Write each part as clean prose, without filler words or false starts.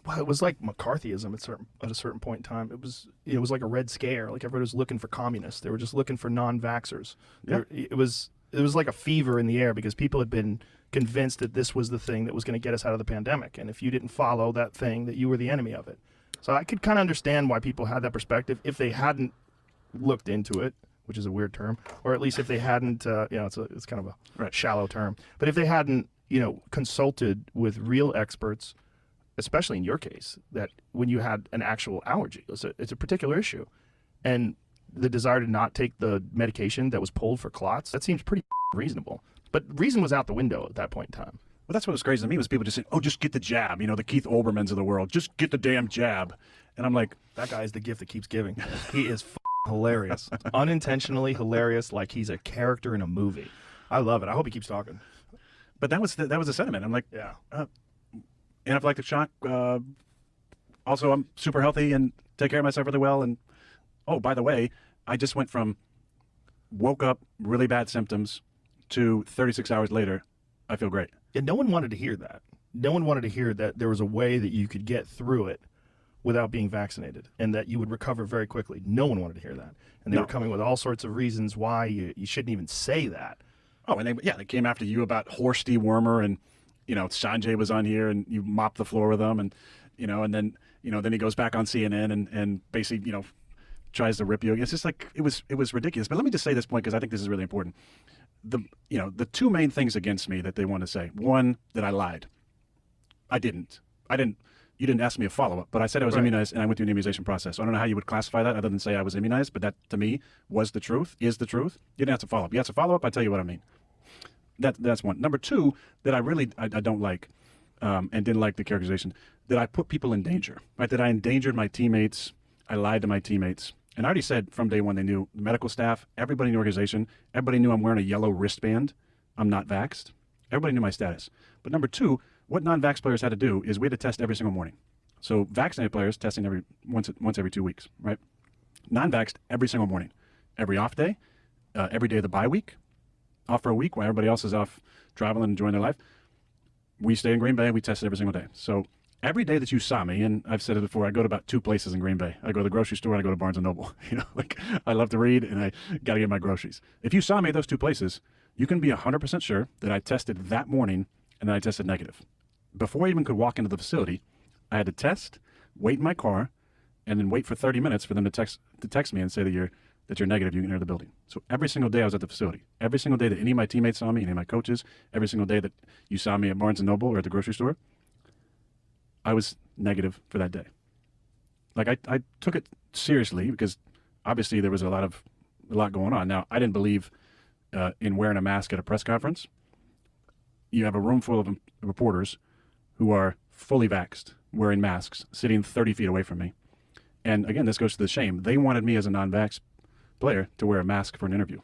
Well, it was like McCarthyism at a certain point in time. It was like a Red Scare. Like everybody was looking for communists. They were just looking for non-vaxxers. Yeah. It was like a fever in the air because people had been convinced that this was the thing that was going to get us out of the pandemic. And if you didn't follow that thing, that you were the enemy of it. So I could kind of understand why people had that perspective if they hadn't looked into it, which is a weird term, or at least if they hadn't, it's kind of a shallow term. But if they hadn't, consulted with real experts, especially in your case, that when you had an actual allergy, it's a particular issue, and the desire to not take the medication that was pulled for clots, that seems pretty reasonable. But reason was out the window at that point in time. Well, that's what was crazy to me was people just saying, "Oh, just get the jab." The Keith Olbermanns of the world, just get the damn jab. And I'm like, that guy is the gift that keeps giving. He is hilarious, unintentionally hilarious, like he's a character in a movie. I love it. I hope he keeps talking. But that was the sentiment. I'm like, yeah. Anaphylactic shock. Also, I'm super healthy and take care of myself really well. And oh, by the way, I just went from woke up really bad symptoms to 36 hours later, I feel great. Yeah, no one wanted to hear that. No one wanted to hear that there was a way that you could get through it without being vaccinated and that you would recover very quickly. No one wanted to hear that. And they were coming with all sorts of reasons why you shouldn't even say that. Oh, and they came after you about Horst Wormer and, Sanjay was on here and you mopped the floor with them and, and then he goes back on CNN and basically, tries to rip you. It's just like, it was ridiculous. But let me just say this point because I think this is really important. The two main things against me that they want to say. One, that I lied. I didn't. You didn't ask me a follow-up, but I said I was immunized and I went through an immunization process. So I don't know how you would classify that other than say I was immunized, but that to me was the truth, is the truth. You didn't have to follow up. You asked a follow-up, I tell you what I mean. That's one. Number two, that I don't like, and didn't like the characterization, that I put people in danger, right? That I endangered my teammates, I lied to my teammates. And I already said from day one, they knew, the medical staff, everybody in the organization, everybody knew I'm wearing a yellow wristband. I'm not vaxxed. Everybody knew my status. But number two, what non-vax players had to do is we had to test every single morning. So vaccinated players testing once every 2 weeks, right? Non-vaxxed every single morning, every off day, every day of the bye week, off for a week while everybody else is off traveling and enjoying their life. We stay in Green Bay. We tested every single day. So every day that you saw me, and I've said it before, I go to about 2 places in Green Bay. I go to the grocery store and I go to Barnes & Noble. I love to read and I got to get my groceries. If you saw me at those 2 places, you can be 100% sure that I tested that morning and then I tested negative. Before I even could walk into the facility, I had to test, wait in my car, and then wait for 30 minutes for them to text me and say that you're negative, you can enter the building. So every single day I was at the facility. Every single day that any of my teammates saw me, any of my coaches, every single day that you saw me at Barnes & Noble or at the grocery store, I was negative for that day. Like I took it seriously because obviously there was a lot going on. Now, I didn't believe in wearing a mask at a press conference. You have a room full of reporters who are fully vaxxed, wearing masks, sitting 30 feet away from me. And again, this goes to the shame. They wanted me as a non-vax player to wear a mask for an interview.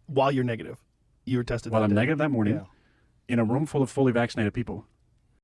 While you're negative. You were tested While I'm day. negative that morning, in a room full of fully vaccinated people,